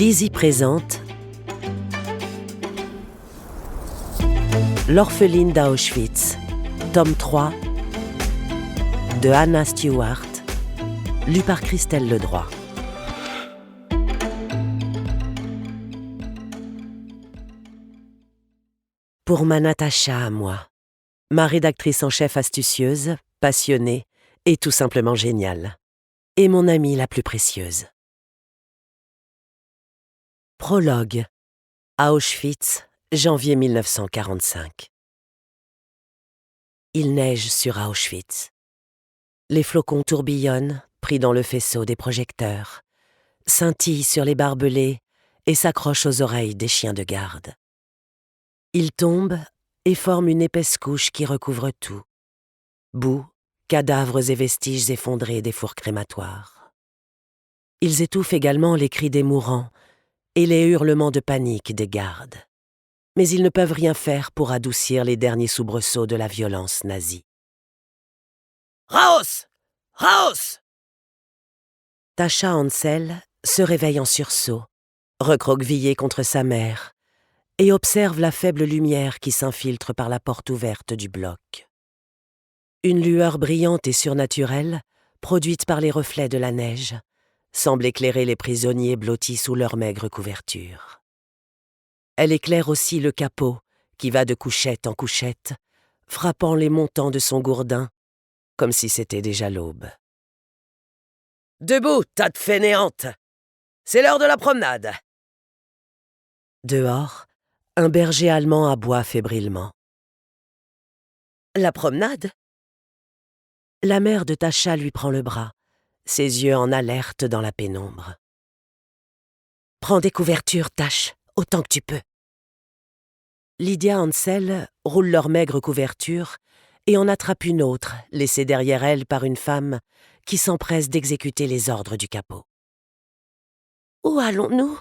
Lizzie présente L'orpheline d'Auschwitz, tome 3, de Hannah Stewart, lu par Christelle Ledroit. Pour ma Natacha à moi, ma rédactrice en chef astucieuse, passionnée et tout simplement géniale, et mon amie la plus précieuse. Prologue. À Auschwitz, janvier 1945. Il neige sur Auschwitz. Les flocons tourbillonnent, pris dans le faisceau des projecteurs, scintillent sur les barbelés et s'accrochent aux oreilles des chiens de garde. Ils tombent et forment une épaisse couche qui recouvre tout. Boue, cadavres et vestiges effondrés des fours crématoires. Ils étouffent également les cris des mourants et les hurlements de panique des gardes. Mais ils ne peuvent rien faire pour adoucir les derniers soubresauts de la violence nazie. Raus! Raus! Tascha Hansel se réveille en sursaut, recroquevillée contre sa mère, et observe la faible lumière qui s'infiltre par la porte ouverte du bloc. Une lueur brillante et surnaturelle, produite par les reflets de la neige, semble éclairer les prisonniers blottis sous leur maigre couverture. Elle éclaire aussi le capot, qui va de couchette en couchette, frappant les montants de son gourdin, comme si c'était déjà l'aube. « Debout, tas de fainéantes! C'est l'heure de la promenade !» Dehors, un berger allemand aboie fébrilement. « La promenade ?» La mère de Tascha lui prend le bras, ses yeux en alerte dans la pénombre. « Prends des couvertures, Tash, autant que tu peux. » Lydia Hansel roule leur maigre couverture et en attrape une autre, laissée derrière elle par une femme qui s'empresse d'exécuter les ordres du capot. « Où allons-nous »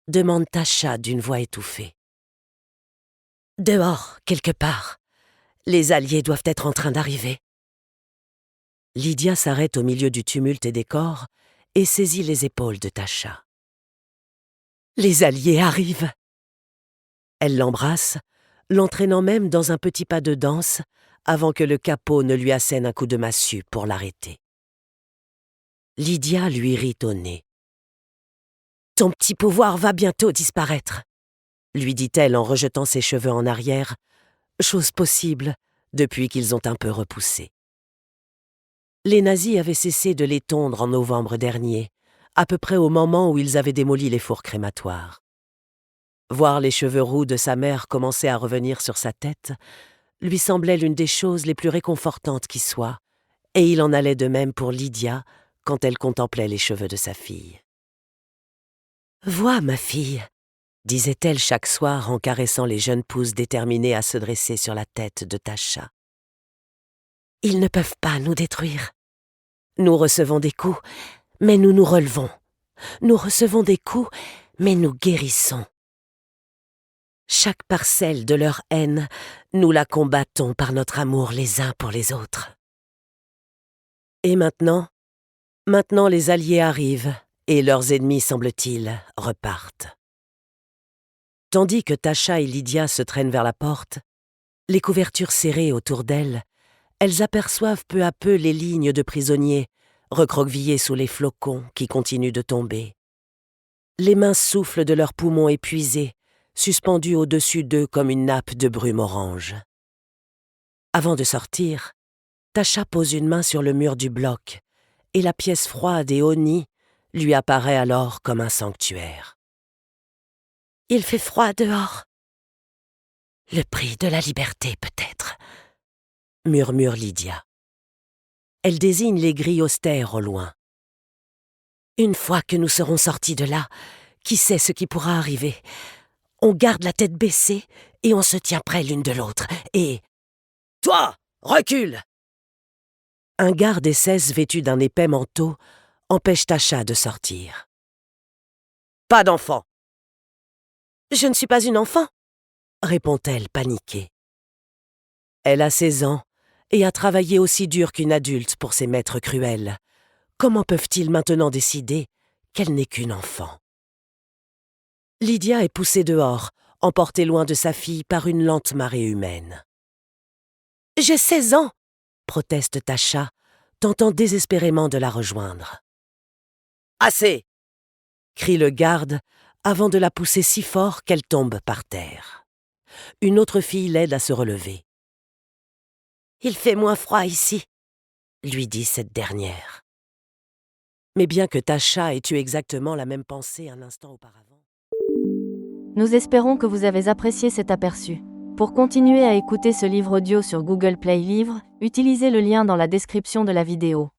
demande Tascha d'une voix étouffée. « Dehors, quelque part. Les Alliés doivent être en train d'arriver. » Lydia s'arrête au milieu du tumulte et des corps et saisit les épaules de Tascha. « Les Alliés arrivent !» Elle l'embrasse, l'entraînant même dans un petit pas de danse avant que le capot ne lui assène un coup de massue pour l'arrêter. Lydia lui rit au nez. « Ton petit pouvoir va bientôt disparaître !» lui dit-elle en rejetant ses cheveux en arrière, chose possible depuis qu'ils ont un peu repoussé. Les nazis avaient cessé de les tondre en novembre dernier, à peu près au moment où ils avaient démoli les fours crématoires. Voir les cheveux roux de sa mère commencer à revenir sur sa tête lui semblait l'une des choses les plus réconfortantes qui soient, et il en allait de même pour Lydia quand elle contemplait les cheveux de sa fille. « Vois, ma fille !» disait-elle chaque soir en caressant les jeunes pouces déterminés à se dresser sur la tête de Tascha. « Ils ne peuvent pas nous détruire. Nous recevons des coups, mais nous nous relevons. Nous recevons des coups, mais nous guérissons. Chaque parcelle de leur haine, nous la combattons par notre amour les uns pour les autres. » Et maintenant les Alliés arrivent et leurs ennemis, semble-t-il, repartent. Tandis que Tascha et Lydia se traînent vers la porte, les couvertures serrées autour d'elles, elles aperçoivent peu à peu les lignes de prisonniers recroquevillés sous les flocons qui continuent de tomber. Les minces souffles de leurs poumons épuisés, suspendus au-dessus d'eux comme une nappe de brume orange. Avant de sortir, Tascha pose une main sur le mur du bloc et la pièce froide et honnie lui apparaît alors comme un sanctuaire. « Il fait froid dehors. »« Le prix de la liberté, peut-être, » murmure Lydia. Elle désigne les grilles austères au loin. « Une fois que nous serons sortis de là, qui sait ce qui pourra arriver ? On garde la tête baissée et on se tient près l'une de l'autre. Et... »« Toi, recule !» Un garde SS vêtu d'un épais manteau empêche Tascha de sortir. « Pas d'enfant !»« Je ne suis pas une enfant !» répond-elle paniquée. Elle a 16 ans et a travaillé aussi dur qu'une adulte pour ses maîtres cruels. Comment peuvent-ils maintenant décider qu'elle n'est qu'une enfant ? Lydia est poussée dehors, emportée loin de sa fille par une lente marée humaine. « J'ai 16 ans !» proteste Tasha, tentant désespérément de la rejoindre. « Assez !» crie le garde avant de la pousser si fort qu'elle tombe par terre. Une autre fille l'aide à se relever. « Il fait moins froid ici !» lui dit cette dernière. Mais bien que Tasha ait eu exactement la même pensée un instant auparavant... Nous espérons que vous avez apprécié cet aperçu. Pour continuer à écouter ce livre audio sur Google Play Livres, utilisez le lien dans la description de la vidéo.